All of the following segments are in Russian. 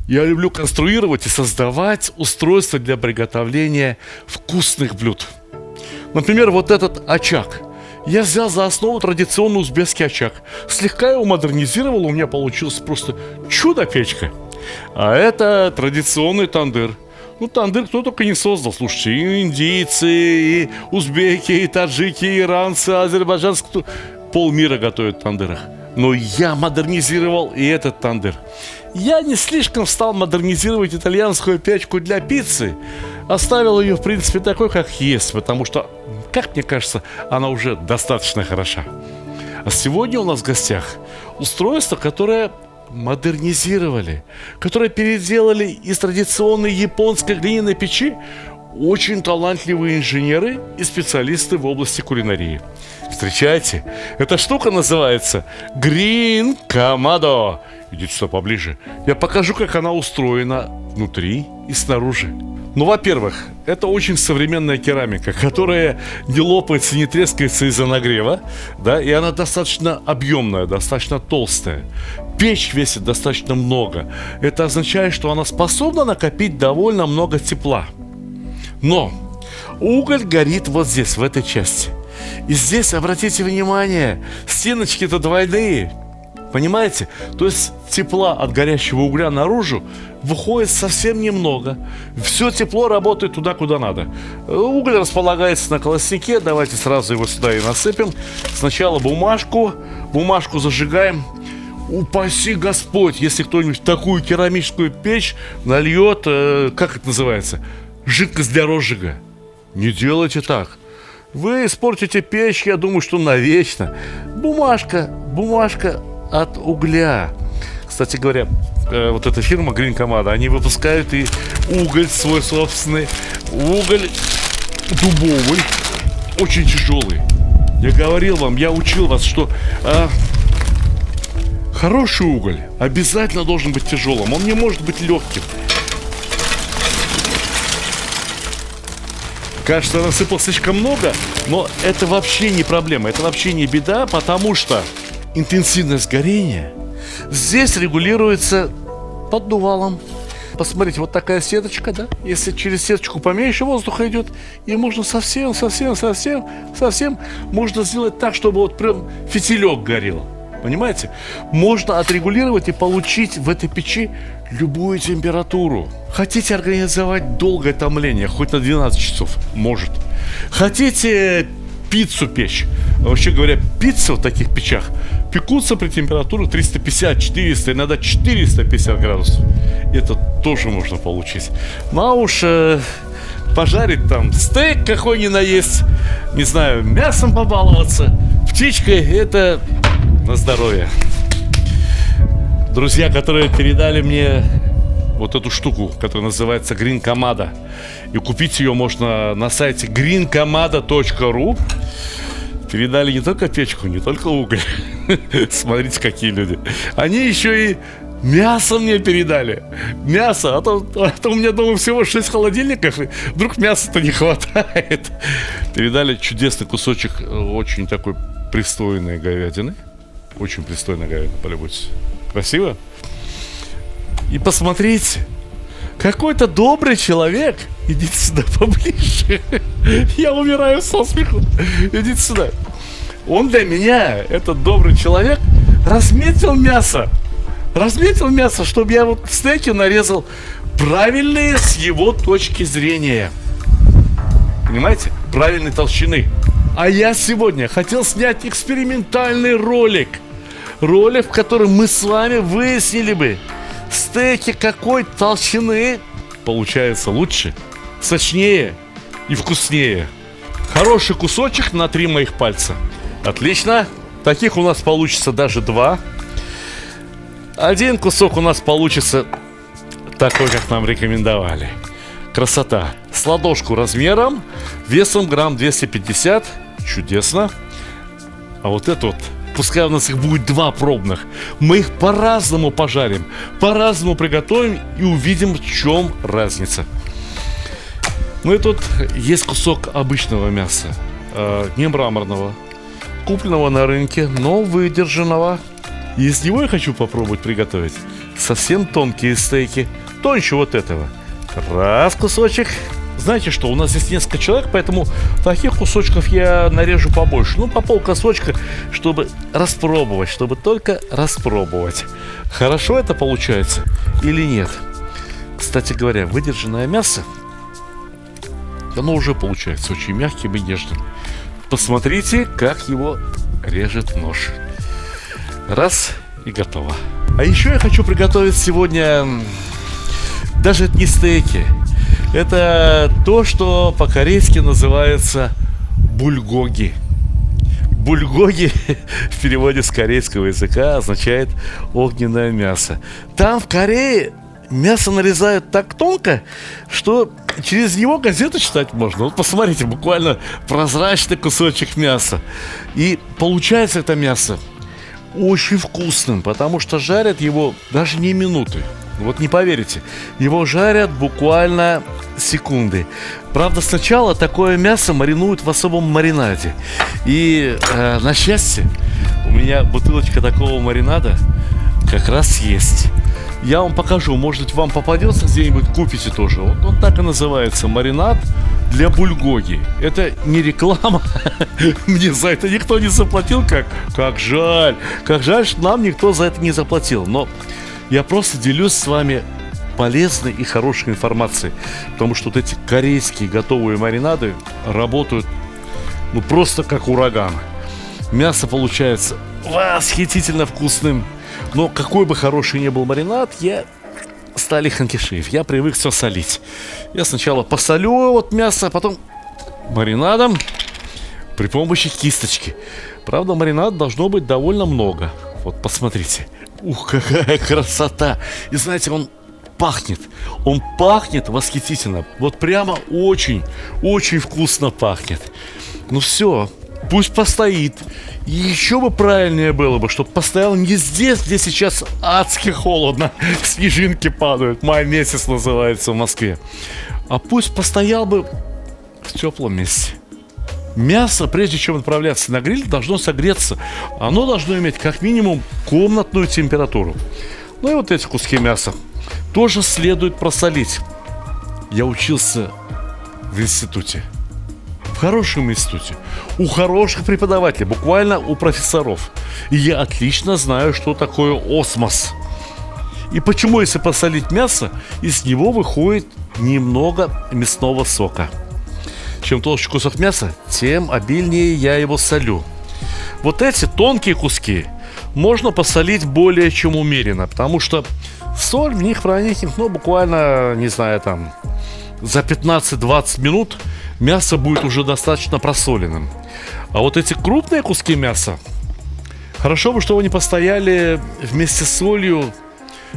Я люблю конструировать и создавать устройства для приготовления вкусных блюд. Например, вот этот очаг. Я взял за основу традиционный узбекский очаг. Слегка его модернизировал, у меня получилось просто чудо-печка. А это традиционный тандыр. Ну, тандыр кто только не создал, слушайте. И индийцы, и узбеки, и таджики, и иранцы, азербайджанцы. Полмира готовят в тандырах. Но я модернизировал и этот тандыр. Я не слишком стал модернизировать итальянскую печку для пиццы. Оставил ее, в принципе, такой, как есть. Потому что, как мне кажется, она уже достаточно хороша. А сегодня у нас в гостях устройство, которое модернизировали, которое переделали из традиционной японской глиняной печи очень талантливые инженеры и специалисты в области кулинарии. Встречайте, эта штука называется Green Kamado. Идите сюда поближе. Я покажу, как она устроена внутри и снаружи. Ну, во-первых, это очень современная керамика, которая не лопается, не трескается из-за нагрева, да, и она достаточно объемная, достаточно толстая. Печь весит достаточно много. Это означает, что она способна накопить довольно много тепла. Но уголь горит вот здесь, в этой части. И здесь, обратите внимание, стеночки-то двойные. Понимаете? То есть тепла от горящего угля наружу выходит совсем немного. Все тепло работает туда, куда надо. Уголь располагается на колоснике. Давайте сразу его сюда и насыпем. Сначала бумажку зажигаем. Упаси Господь, если кто-нибудь в такую керамическую печь нальет, как это называется, жидкость для розжига. Не делайте так. Вы испортите печь, я думаю, что навечно. Бумажка от угля. Кстати говоря, вот эта фирма Green Kamado, они выпускают и уголь свой собственный. Уголь дубовый, очень тяжелый. Я говорил вам, я учил вас, что хороший уголь обязательно должен быть тяжелым. Он не может быть легким. Кажется, насыпал слишком много, но это вообще не проблема, это вообще не беда, потому что интенсивность горения здесь регулируется поддувалом. Посмотрите, вот такая сеточка, да? Если через сеточку поменьше воздуха идет, и можно совсем можно сделать так, чтобы вот прям фитилек горел. Понимаете? Можно отрегулировать и получить в этой печи любую температуру. Хотите организовать долгое томление, хоть на 12 часов? Может. Хотите пиццу печь? Вообще говоря, пиццы в таких печах пекутся при температуре 350-400, иногда 450 градусов. Это тоже можно получить. Ну а уж пожарить там стейк какой ни наесть, не знаю, мясом побаловаться, птичкой, это на здоровье. Друзья, которые передали мне вот эту штуку, которая называется Green Kamado, и купить ее можно на сайте greenkamado.ru. Передали не только печку, не только уголь. Смотрите, какие люди. Они еще и мясо мне передали. Мясо. А то у меня дома всего 6 холодильников, и вдруг мяса-то не хватает. Передали чудесный кусочек очень такой пристойной говядины. Очень пристойная говядина, полюбуйтесь. Красиво? И посмотрите, какой-то добрый человек. Идите сюда поближе. Я умираю со смеху. Идите сюда. Он для меня, этот добрый человек, разметил мясо. Чтобы я вот стейки нарезал правильные с его точки зрения. Понимаете? Правильной толщины. А я сегодня хотел снять экспериментальный ролик. Ролик, в котором мы с вами выяснили бы, стейки какой толщины получается лучше, сочнее и вкуснее. Хороший кусочек на 3 моих пальца. Отлично. Таких у нас получится даже 2. Один кусок у нас получится такой, как нам рекомендовали. Красота. С ладошку размером, весом грамм 250. Чудесно. А вот это вот, пускай у нас их будет 2 пробных. Мы их по-разному пожарим, по-разному приготовим и увидим, в чем разница. Ну и тут есть кусок обычного мяса, не мраморного, купленного на рынке, но выдержанного. И из него я хочу попробовать приготовить совсем тонкие стейки, тоньше вот этого. Раз кусочек. Знаете что, у нас здесь несколько человек, поэтому таких кусочков я нарежу побольше. Ну, по полкусочка, чтобы распробовать, чтобы только распробовать. Хорошо это получается или нет? Кстати говоря, выдержанное мясо, оно уже получается очень мягким и нежным. Посмотрите, как его режет нож. Раз, и готово. А еще я хочу приготовить сегодня, даже это не стейки, это то, что по-корейски называется бульгоги. Бульгоги в переводе с корейского языка означает огненное мясо. Там в Корее мясо нарезают так тонко, что через него газету читать можно. Вот посмотрите, буквально прозрачный кусочек мяса. И получается это мясо очень вкусным, потому что жарят его даже не минуты. Вот не поверите, его жарят буквально секунды. Правда, сначала такое мясо маринуют в особом маринаде. И на счастье, у меня бутылочка такого маринада как раз есть. Я вам покажу, может быть, вам попадется где-нибудь, купите тоже. Вот он так и называется, маринад для бульгоги. Это не реклама. Мне за это никто не заплатил. Как жаль. Как жаль, что нам никто за это не заплатил. Но я просто делюсь с вами полезной и хорошей информацией. Потому что вот эти корейские готовые маринады работают просто как ураган. Мясо получается восхитительно вкусным. Но какой бы хороший ни был маринад, я Стали Ханкишиев. Я привык все солить. Я сначала посолю вот мясо, а потом маринадом при помощи кисточки. Правда, маринад должно быть довольно много. Вот посмотрите. Ух, какая красота. И знаете, он пахнет. Он пахнет восхитительно. Вот прямо очень, очень вкусно пахнет. Ну все, пусть постоит. И еще бы правильнее было бы, чтобы постоял не здесь, где сейчас адски холодно, снежинки падают, май месяц называется в Москве, а пусть постоял бы в теплом месте. Мясо, прежде чем отправляться на гриль, должно согреться. Оно должно иметь как минимум комнатную температуру. Ну и вот эти куски мяса тоже следует просолить. Я учился в институте. В хорошем институте, у хороших преподавателей, буквально у профессоров. И я отлично знаю, что такое осмос. И почему, если посолить мясо, из него выходит немного мясного сока. Чем толще кусок мяса, тем обильнее я его солю. Вот эти тонкие куски можно посолить более чем умеренно, потому что соль в них проникнет, буквально, не знаю, там, за 15-20 минут мясо будет уже достаточно просоленным. А вот эти крупные куски мяса, хорошо бы, чтобы они постояли вместе с солью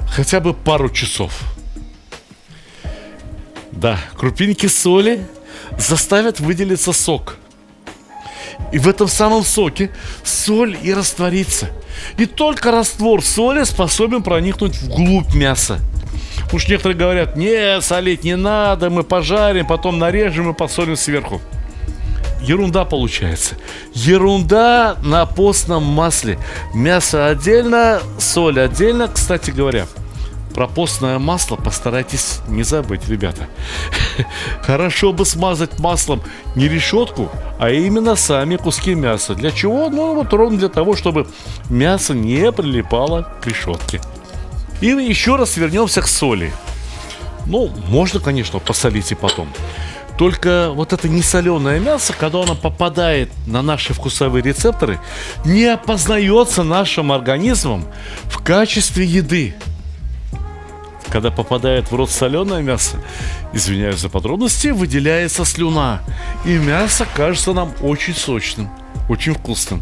хотя бы пару часов. Да, крупинки соли заставят выделиться сок. И в этом самом соке соль и растворится. И только раствор соли способен проникнуть вглубь мяса. Уж некоторые говорят: не, солить не надо, мы пожарим, потом нарежем и посолим сверху. Ерунда получается. Ерунда на постном масле. Мясо отдельно, соль отдельно. Кстати говоря, про постное масло постарайтесь не забыть, ребята. Хорошо бы смазать маслом не решетку, а именно сами куски мяса. Для чего? Ровно для того, чтобы мясо не прилипало к решетке. И еще раз вернемся к соли. Можно, конечно, посолить и потом. Только вот это несоленое мясо, когда оно попадает на наши вкусовые рецепторы, не опознается нашим организмом в качестве еды. Когда попадает в рот соленое мясо, извиняюсь за подробности, выделяется слюна. И мясо кажется нам очень сочным, очень вкусным.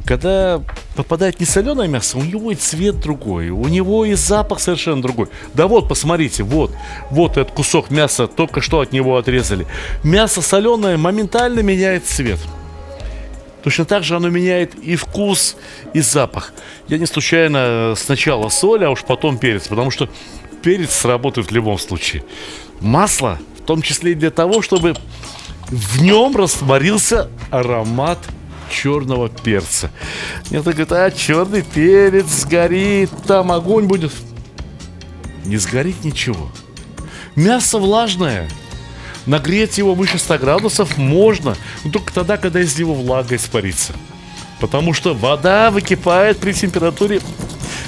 Когда попадает несоленое мясо, у него и цвет другой, у него и запах совершенно другой. Да вот, посмотрите, вот этот кусок мяса, только что от него отрезали. Мясо соленое моментально меняет цвет. Точно так же оно меняет и вкус, и запах. Я не случайно сначала соль, а уж потом перец, потому что перец сработает в любом случае. Масло, в том числе и для того, чтобы в нем растворился аромат черного перца. Некоторые говорят, а черный перец сгорит, там огонь будет. Не сгорит ничего. Мясо влажное. Нагреть его выше 100 градусов можно, но только тогда, когда из него влага испарится. Потому что вода выкипает при температуре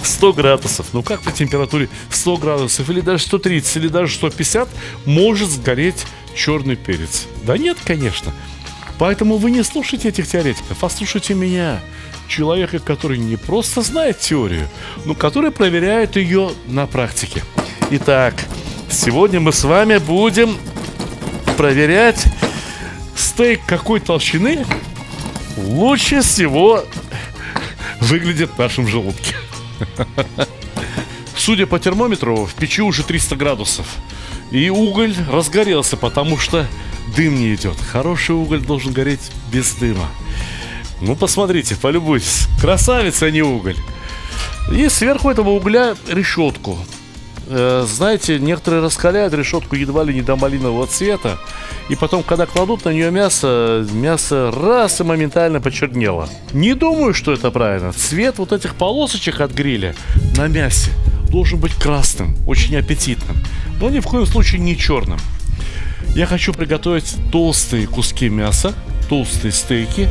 100 градусов. Ну как при температуре 100 градусов, или даже 130, или даже 150 может сгореть черный перец? Да нет, конечно. Поэтому вы не слушайте этих теоретиков, а слушайте меня, человека, который не просто знает теорию, но который проверяет ее на практике. Итак, сегодня мы с вами будем проверять, стейк какой толщины лучше всего выглядит в нашем желудке. Судя по термометру, в печи уже 300 градусов. И уголь разгорелся, потому что дым не идет. Хороший уголь должен гореть без дыма. Ну, посмотрите, полюбуйтесь. Красавица, а не уголь. И сверху этого угля решетку. Знаете, некоторые раскаляют решетку едва ли не до малинового цвета. И потом, когда кладут на нее мясо раз и моментально почернело. Не думаю, что это правильно. Цвет вот этих полосочек от гриля на мясе должен быть красным, очень аппетитным. Но ни в коем случае не черным. Я хочу приготовить толстые куски мяса, толстые стейки,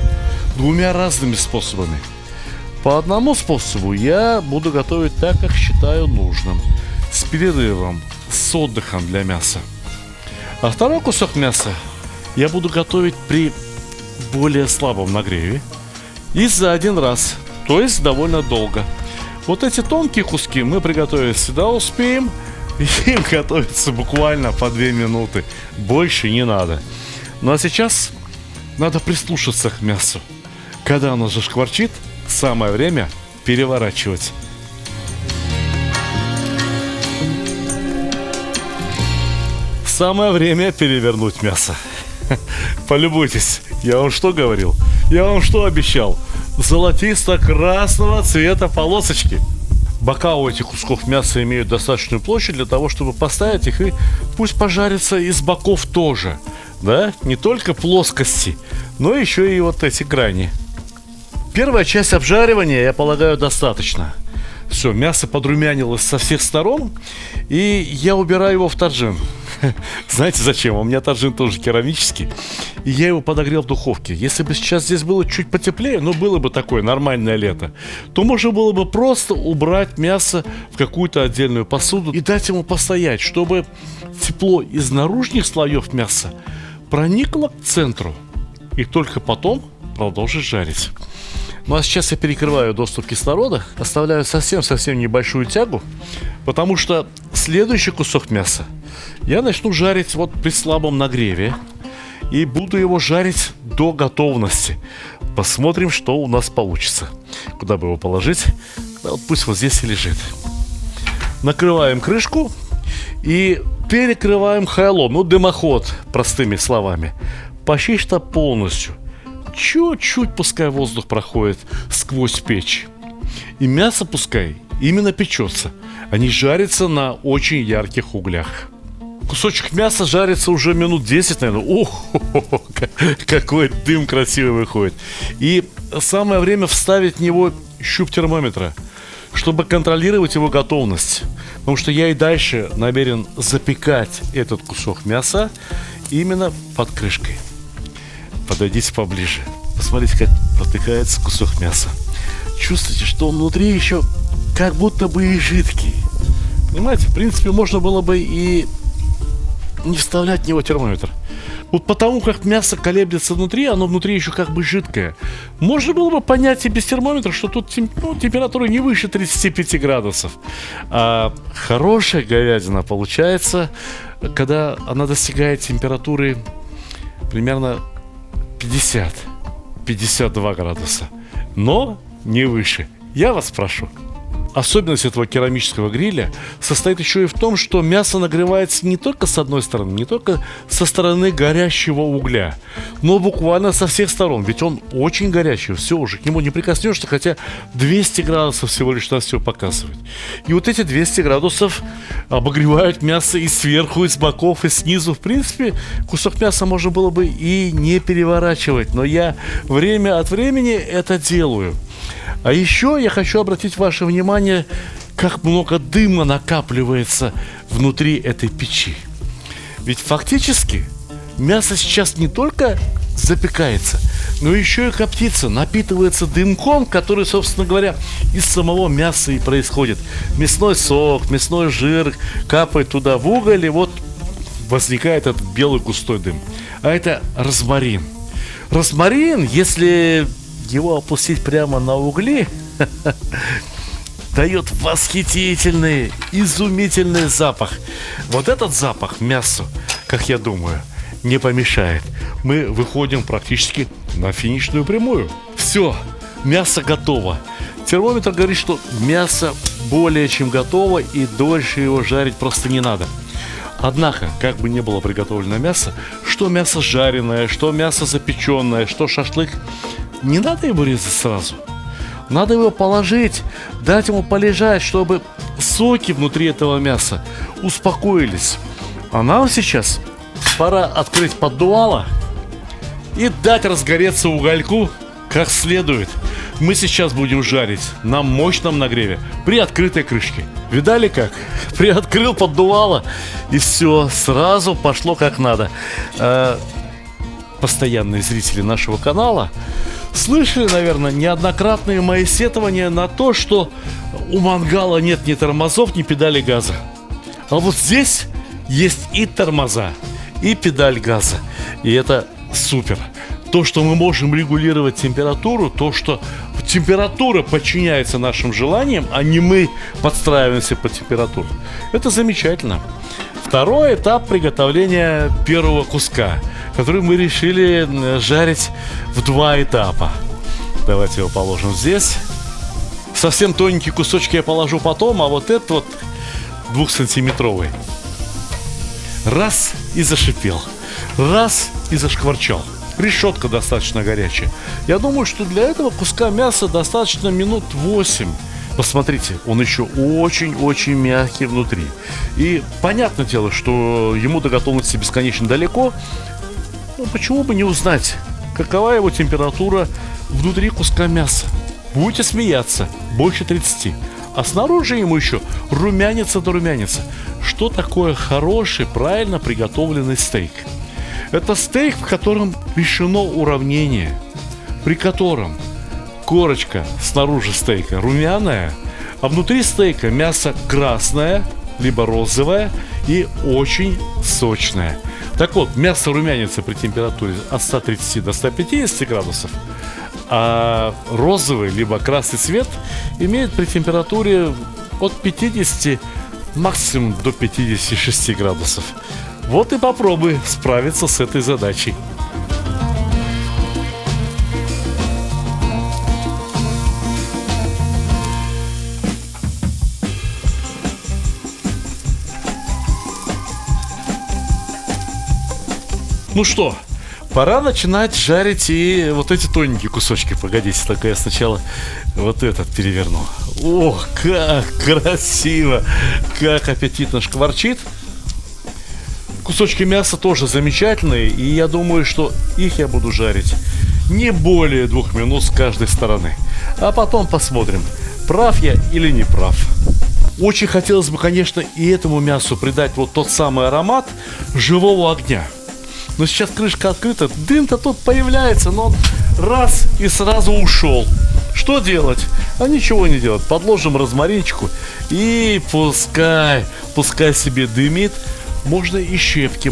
двумя разными способами. По одному способу я буду готовить так, как считаю нужным, с перерывом, с отдыхом для мяса. А второй кусок мяса я буду готовить при более слабом нагреве и за один раз, то есть довольно долго. Вот эти тонкие куски мы приготовить всегда успеем, и им готовится буквально по 2 минуты, больше не надо. Ну а сейчас надо прислушаться к мясу. Когда оно зашкварчит, самое время переворачивать. Самое время перевернуть мясо. Полюбуйтесь, я вам что говорил? Я вам что обещал? Золотисто-красного цвета полосочки. Бока у этих кусков мяса имеют достаточную площадь для того, чтобы поставить их, и пусть пожарится и с боков тоже. Да, не только плоскости, но еще и вот эти грани. Первая часть обжаривания, я полагаю, достаточно. Все, мясо подрумянилось со всех сторон, и я убираю его в таржин. Знаете зачем? У меня таржин тоже керамический, и я его подогрел в духовке. Если бы сейчас здесь было чуть потеплее, но было бы такое нормальное лето, то можно было бы просто убрать мясо в какую-то отдельную посуду и дать ему постоять, чтобы тепло из наружных слоев мяса проникло к центру, и только потом продолжить жарить. Ну а сейчас я перекрываю доступ кислорода, оставляю совсем-совсем небольшую тягу, потому что следующий кусок мяса я начну жарить вот при слабом нагреве и буду его жарить до готовности. Посмотрим, что у нас получится. Куда бы его положить? Да вот пусть вот здесь и лежит. Накрываем крышку и перекрываем хайлом, ну дымоход, простыми словами, почти что полностью. Чуть-чуть пускай воздух проходит сквозь печь. И мясо пускай именно печется, а не жарится на очень ярких углях. Кусочек мяса жарится уже минут 10, наверное. Ох, какой дым красивый выходит. И самое время вставить в него щуп термометра, чтобы контролировать его готовность. Потому что я и дальше намерен запекать этот кусок мяса именно под крышкой. Подойдите поближе. Посмотрите, как протыкается кусок мяса. Чувствуете, что он внутри еще как будто бы и жидкий. Понимаете, в принципе, можно было бы и не вставлять в него термометр. Вот потому как мясо колеблется внутри, оно внутри еще как бы жидкое. Можно было бы понять и без термометра, что тут температура не выше 35 градусов. А хорошая говядина получается, когда она достигает температуры примерно 50-52 градуса. Но не выше. Я вас прошу. особенность этого керамического гриля состоит еще и в том, что мясо нагревается не только с одной стороны, не только со стороны горящего угля, но буквально со всех сторон. Ведь он очень горячий, все уже, к нему не прикоснешься, хотя 200 градусов всего лишь на все показывает. И вот эти 200 градусов обогревают мясо и сверху, и с боков, и снизу. В принципе, кусок мяса можно было бы и не переворачивать, но я время от времени это делаю. А еще я хочу обратить ваше внимание, как много дыма накапливается внутри этой печи. Ведь фактически мясо сейчас не только запекается, но еще и коптится, напитывается дымком, который, собственно говоря, из самого мяса и происходит. Мясной сок, мясной жир капает туда в уголь, и вот возникает этот белый густой дым. А это розмарин. Розмарин, если его опустить прямо на угли, дает восхитительный, изумительный запах. Вот этот запах мясу, как я думаю, не помешает. Мы выходим практически на финишную прямую. Все, мясо готово. Термометр говорит, что мясо более чем готово, и дольше его жарить просто не надо. Однако, как бы ни было приготовлено мясо, что мясо жареное, что мясо запеченное, что шашлык, не надо его резать сразу. Надо его положить, дать ему полежать, чтобы соки внутри этого мяса успокоились. А нам сейчас пора открыть поддувало и дать разгореться угольку как следует. Мы сейчас будем жарить на мощном нагреве при открытой крышке. Видали как? Приоткрыл поддувало, и все, сразу пошло как надо. Постоянные зрители нашего канала слышали, наверное, неоднократные мои сетования на то, что у мангала нет ни тормозов, ни педали газа. А вот здесь есть и тормоза, и педаль газа. И это супер. То, что мы можем регулировать температуру, то, что температура подчиняется нашим желаниям, а не мы подстраиваемся под температуру. Это замечательно. Второй этап приготовления первого куска, который мы решили жарить в 2 этапа. Давайте его положим здесь. Совсем тоненькие кусочки я положу потом, а вот этот вот 2-сантиметровый. Раз и зашипел. Раз и зашкварчал. Решетка достаточно горячая. Я думаю, что для этого куска мяса достаточно минут 8. Посмотрите, он еще очень-очень мягкий внутри. И понятное дело, что ему до готовности бесконечно далеко. Но почему бы не узнать, какова его температура внутри куска мяса? Будете смеяться, больше 30. А снаружи ему еще румянится до румянится. Что такое хороший, правильно приготовленный стейк? Это стейк, в котором решено уравнение, при котором корочка снаружи стейка румяная, а внутри стейка мясо красное, либо розовое и очень сочное. Так вот, мясо румянится при температуре от 130 до 150 градусов, а розовый, либо красный цвет имеет при температуре от 50 максимум до 56 градусов. Вот и попробуй справиться с этой задачей. Ну что, пора начинать жарить и вот эти тоненькие кусочки. Погодите, только я сначала вот этот переверну. Ох, как красиво, как аппетитно шкварчит. Кусочки мяса тоже замечательные, и я думаю, что их я буду жарить не более 2 минут с каждой стороны. А потом посмотрим, прав я или не прав. Очень хотелось бы, конечно, и этому мясу придать вот тот самый аромат живого огня. Но сейчас крышка открыта, дым-то тут появляется, но он раз и сразу ушел. Что делать? А ничего не делать. Подложим розмаринчику и пускай себе дымит. Можно и щепки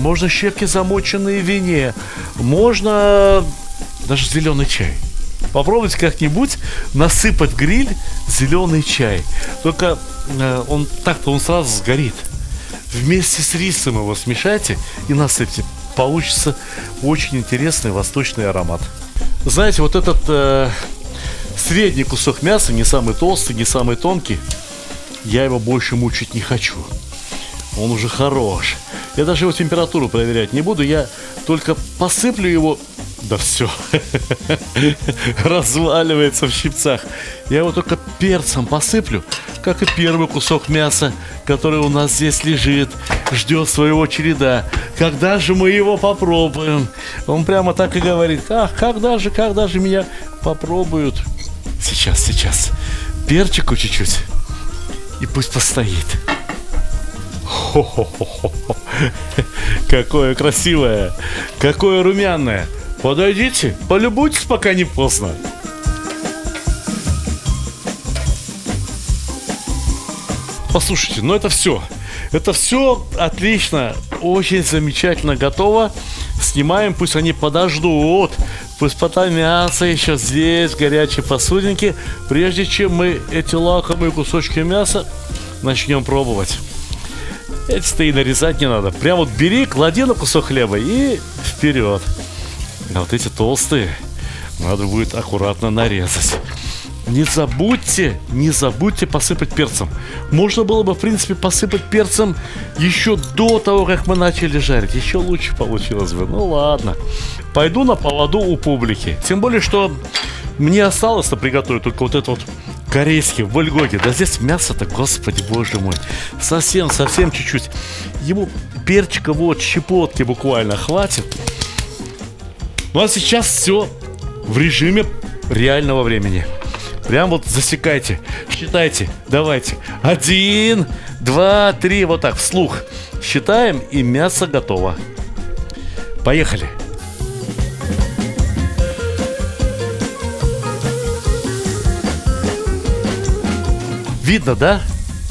замоченные в вине, можно даже зеленый чай. Попробуйте как-нибудь насыпать в гриль зеленый чай. Только он сразу сгорит. Вместе с рисом его смешайте и насыпьте. Получится очень интересный восточный аромат. Знаете, вот этот средний кусок мяса, не самый толстый, не самый тонкий, я его больше мучить не хочу. Он уже хорош. Я даже его температуру проверять не буду. Я только посыплю его. Да все. Разваливается в щипцах. Я его только перцем посыплю, как и первый кусок мяса, который у нас здесь лежит, ждет своего череда. Когда же мы его попробуем? Он прямо так и говорит: ах, когда же меня попробуют? Сейчас. Перчику чуть-чуть. И пусть постоит. Хо-хо-хо-хо. Какое красивое, какое румяное. Подойдите, полюбуйтесь, пока не поздно. Послушайте, ну это все. Это все отлично, очень замечательно готово. Снимаем, пусть они подождут. Пусть потомятся еще здесь, в горячей посудинке, прежде чем мы эти лакомые кусочки мяса начнем пробовать. Эти-то и нарезать не надо. Прям вот бери, клади на кусок хлеба и вперед. А вот эти толстые надо будет аккуратно нарезать. Не забудьте посыпать перцем. Можно было бы, в принципе, посыпать перцем еще до того, как мы начали жарить. Еще лучше получилось бы. Ну ладно. Пойду на поводу у публики. Тем более, что мне осталось-то приготовить только вот это вот корейский в бульгоге. Да здесь мясо-то, господи, боже мой. Совсем чуть-чуть. Ему перчика вот, щепотки буквально хватит. Ну а сейчас все в режиме реального времени. Прям вот засекайте, считайте, давайте. 1, 2, 3, вот так, вслух. Считаем, и мясо готово. Поехали. Видно, да?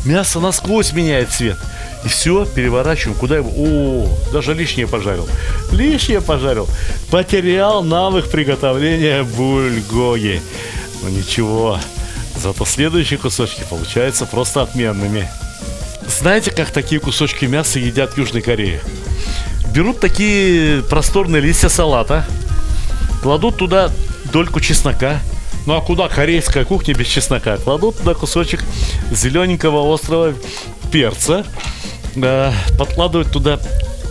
Мясо насквозь меняет цвет. И все, переворачиваем. Куда его? О, даже лишнее пожарил. Потерял навык приготовления бульгоги. Но ничего. Зато следующие кусочки получаются просто отменными. Знаете, как такие кусочки мяса едят в Южной Корее? Берут такие просторные листья салата, кладут туда дольку чеснока. Ну а куда корейская кухня без чеснока? Кладут туда кусочек зелененького острого перца, подкладывают туда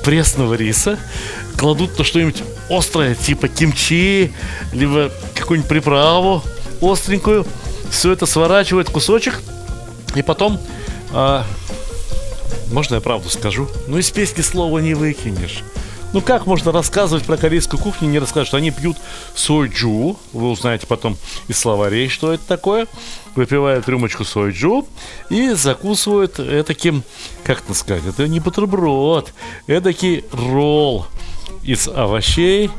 пресного риса, кладут туда что-нибудь острое, типа кимчи, либо какую-нибудь приправу остренькую. Все это сворачивают в кусочек. И потом, можно я правду скажу? Ну из песни слова не выкинешь. Ну как можно рассказывать про корейскую кухню, не рассказать, что они пьют сойджу. Вы узнаете потом из словарей, что это такое. Выпивают рюмочку сойджу и закусывают таким, как это сказать, это не бутерброд, эдакий ролл из овощей,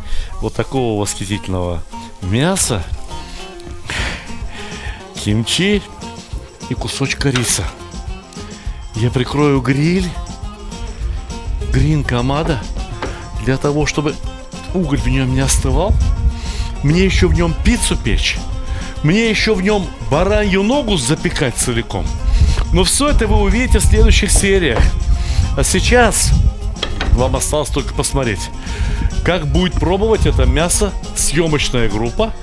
вот такого восхитительного мяса, кимчи и кусочка риса. Я прикрою гриль, грин-камада, для того, чтобы уголь в нем не остывал. Мне еще в нем пиццу печь. Мне еще в нем баранью ногу запекать целиком. Но все это вы увидите в следующих сериях. А сейчас вам осталось только посмотреть, как будет пробовать это мясо съемочная группа.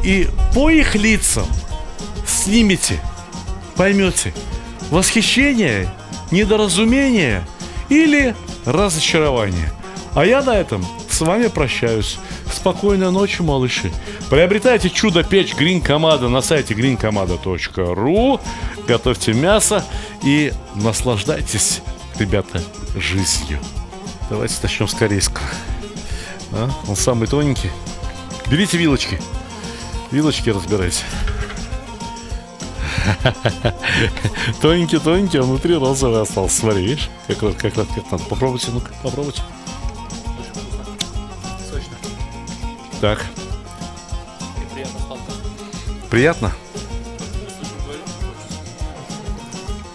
И по их лицам снимете, поймете, восхищение, недоразумение или разочарование. А я на этом с вами прощаюсь. Спокойной ночи, малыши. Приобретайте чудо-печь Green-Kamada на сайте greenkamada.ru. Готовьте мясо и наслаждайтесь, ребята, жизнью. Давайте начнем с корейского. Он самый тоненький. Берите вилочки. Вилочки разбирайте. Тоненький, а внутри розовый остался. Смотри, видишь? Как надо. Попробуйте, ну-ка, попробуйте. Так. Приятно?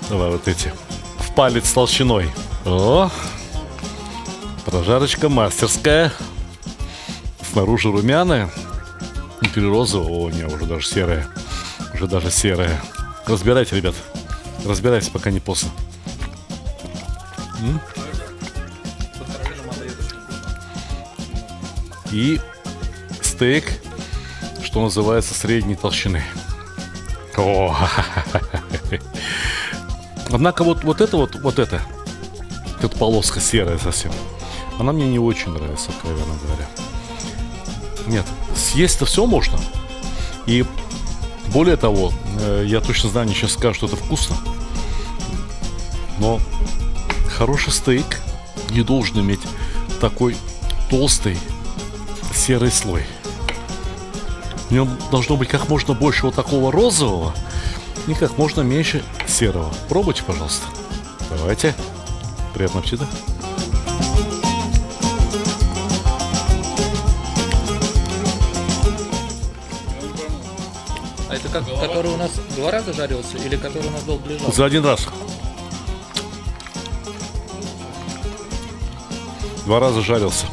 Давай вот эти. В палец толщиной. О! Прожарочка мастерская. Снаружи румяная. Внутри розовая. О, не, уже даже серая. Разбирайте, ребят. Разбирайтесь, пока не поздно. И стейк, что называется, средней толщины. О, Однако вот эта полоска серая совсем, она мне не очень нравится, откровенно говоря. Нет, съесть-то все можно. И более того, я точно знаю, они сейчас скажут, что это вкусно. Но хороший стейк не должен иметь такой толстый серый слой. В нем должно быть как можно больше вот такого розового и как можно меньше серого. Пробуйте, пожалуйста. Давайте. Приятного аппетита. А это как, который у нас 2 раза жарился или который у нас долго лежал? За 1 раз. 2 раза жарился.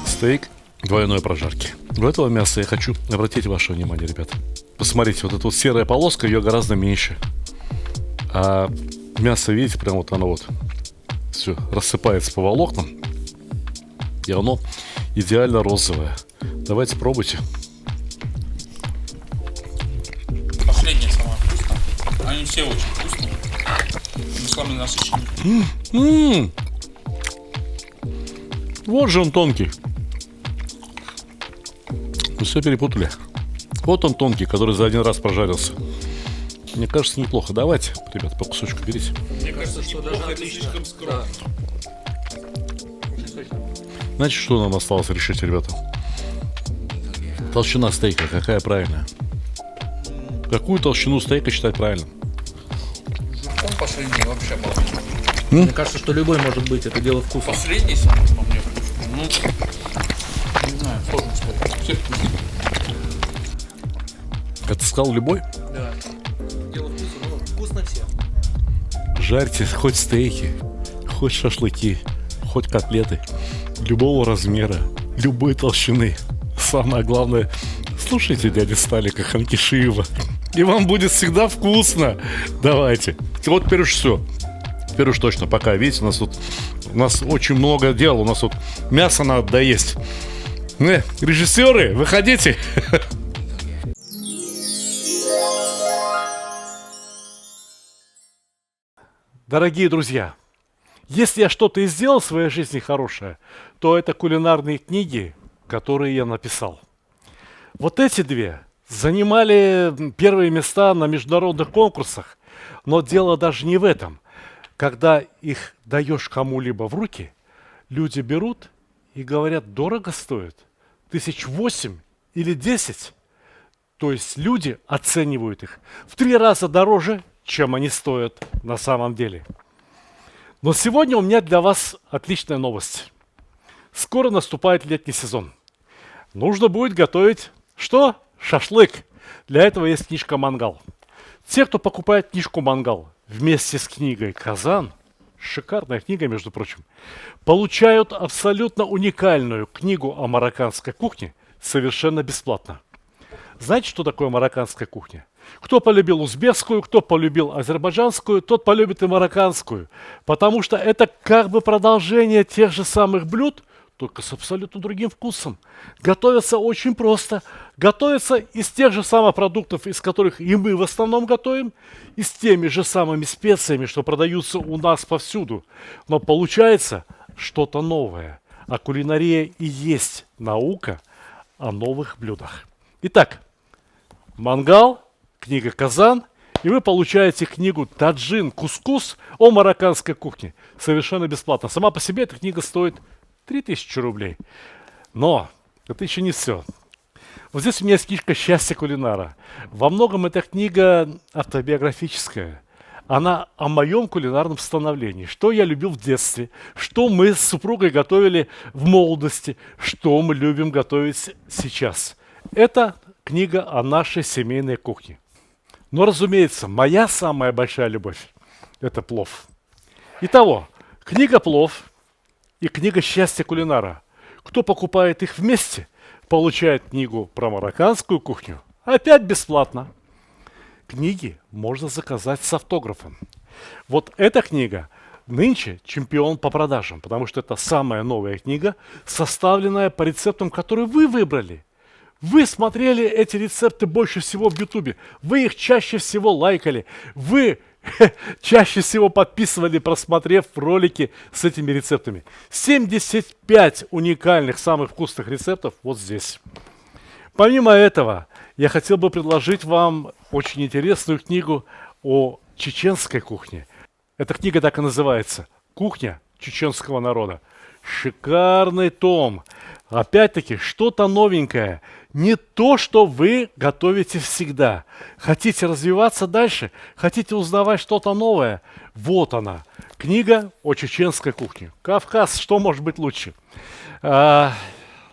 Стейк двойной прожарки. У этого мяса я хочу обратить ваше внимание, ребята. Посмотрите, вот эта вот серая полоска, ее гораздо меньше. А мясо, видите, прям вот оно вот все рассыпается по волокнам. И оно идеально розовое. Давайте пробуйте. Последняя самая вкусная. Они все очень вкусные. Слабо насыщенные. Вот же он тонкий. Мы все перепутали. Вот он тонкий, который за 1 раз прожарился. Мне кажется, неплохо. Давайте, ребят, по кусочку берите. Мне кажется, что даже отлично. Слишком скромно. Знаете, что нам осталось решить, ребята? Толщина стейка, какая правильная? Какую толщину стейка считать правильным? Он последний вообще был. Мне кажется, что любой может быть, это дело вкуса. Последний самый по мне вкусный. Ну, не знаю, сложно сказать. Все вкусные. Это сказал любой? Да. Дело вкуса, но вкусно всем. Жарьте хоть стейки, хоть шашлыки, хоть котлеты. Любого размера, любой толщины. Самое главное, слушайте дядю Сталика Ханкишиева. И вам будет всегда вкусно. Давайте. Вот теперь уж все. Теперь уж точно, пока. Видите, у нас очень много дел. У нас вот мясо надо доесть. Режиссеры, выходите. Дорогие друзья, если я что-то и сделал в своей жизни хорошее, то это кулинарные книги, которые я написал. Вот эти 2 занимали первые места на международных конкурсах, но дело даже не в этом. Когда их даешь кому-либо в руки, люди берут и говорят, дорого стоит, 1008 или 10. То есть люди оценивают их в 3 раза дороже, чем они стоят на самом деле. Но сегодня у меня для вас отличная новость. Скоро наступает летний сезон. Нужно будет готовить что? Шашлык. Для этого есть книжка «Мангал». Те, кто покупает книжку «Мангал» вместе с книгой «Казан», шикарная книга, между прочим, получают абсолютно уникальную книгу о марокканской кухне совершенно бесплатно. Знаете, что такое марокканская кухня? Кто полюбил узбекскую, кто полюбил азербайджанскую, тот полюбит и марокканскую. Потому что это как бы продолжение тех же самых блюд, только с абсолютно другим вкусом. Готовится очень просто. Готовится из тех же самых продуктов, из которых и мы в основном готовим, и с теми же самыми специями, что продаются у нас повсюду. Но получается что-то новое. А кулинария и есть наука о новых блюдах. Итак, «Мангал», книга «Казан», и вы получаете книгу «Таджин Кускус» о марокканской кухне. Совершенно бесплатно. Сама по себе эта книга стоит 3000 рублей. Но это еще не все. Вот здесь у меня есть книжка «Счастье кулинара». Во многом эта книга автобиографическая. Она о моем кулинарном становлении. Что я любил в детстве, что мы с супругой готовили в молодости, что мы любим готовить сейчас. Это книга о нашей семейной кухне. Но, разумеется, моя самая большая любовь – это плов. Итого, книга «Плов» и книга «Счастье кулинара». Кто покупает их вместе, получает книгу про марокканскую кухню опять бесплатно. Книги можно заказать с автографом. Вот эта книга нынче чемпион по продажам, потому что это самая новая книга, составленная по рецептам, которые вы выбрали. Вы смотрели эти рецепты больше всего в Ютубе, вы их чаще всего лайкали, вы чаще всего подписывали, просмотрев ролики с этими рецептами. 75 уникальных, самых вкусных рецептов вот здесь. Помимо этого, я хотел бы предложить вам очень интересную книгу о чеченской кухне. Эта книга так и называется «Кухня чеченского народа». Шикарный том. Опять-таки, что-то новенькое. Не то, что вы готовите всегда. Хотите развиваться дальше? Хотите узнавать что-то новое? Вот она. Книга о чеченской кухне. Кавказ, что может быть лучше?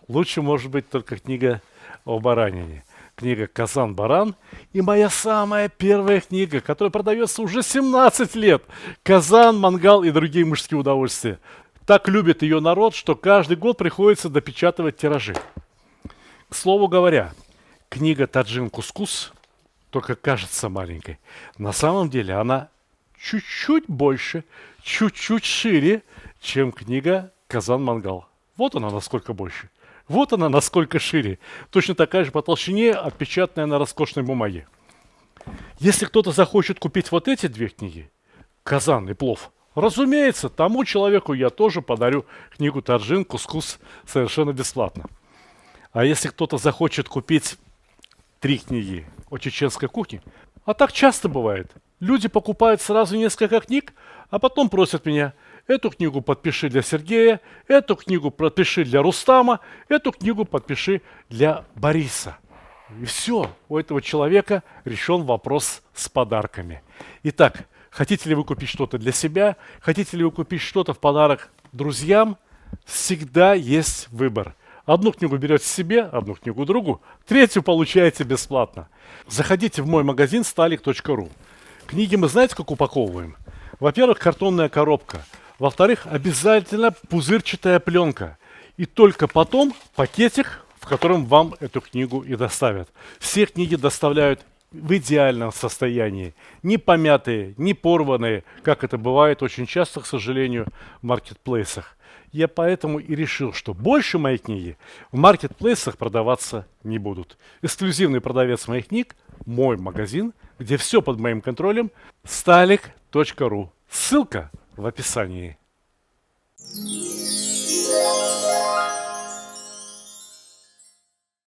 Лучше может быть только книга о баранине. Книга «Казан-баран» и моя самая первая книга, которая продается уже 17 лет. «Казан, мангал и другие мужские удовольствия». Так любит ее народ, что каждый год приходится допечатывать тиражи. К слову говоря, книга «Таджин Кускус» только кажется маленькой. На самом деле она чуть-чуть больше, чуть-чуть шире, чем книга «Казан-мангал». Вот она насколько больше. Вот она насколько шире. Точно такая же по толщине, отпечатанная на роскошной бумаге. Если кто-то захочет купить вот эти две книги, «Казан» и «Плов», разумеется, тому человеку я тоже подарю книгу «Таджин Кускус» совершенно бесплатно. А если кто-то захочет купить 3 книги о чеченской кухне, а так часто бывает, люди покупают сразу несколько книг, а потом просят меня: эту книгу подпиши для Сергея, эту книгу подпиши для Рустама, эту книгу подпиши для Бориса. И все, у этого человека решен вопрос с подарками. Итак, хотите ли вы купить что-то для себя, хотите ли вы купить что-то в подарок друзьям, всегда есть выбор. Одну книгу берете себе, одну книгу другу, третью получаете бесплатно. Заходите в мой магазин stalik.ru. Книги мы знаете, как упаковываем? Во-первых, картонная коробка. Во-вторых, обязательно пузырчатая пленка. И только потом пакетик, в котором вам эту книгу и доставят. Все книги доставляют в идеальном состоянии. Не помятые, не порванные, как это бывает очень часто, к сожалению, в маркетплейсах. Я поэтому и решил, что больше мои книги в маркетплейсах продаваться не будут. Эксклюзивный продавец моих книг – мой магазин, где все под моим контролем – stalik.ru. Ссылка в описании.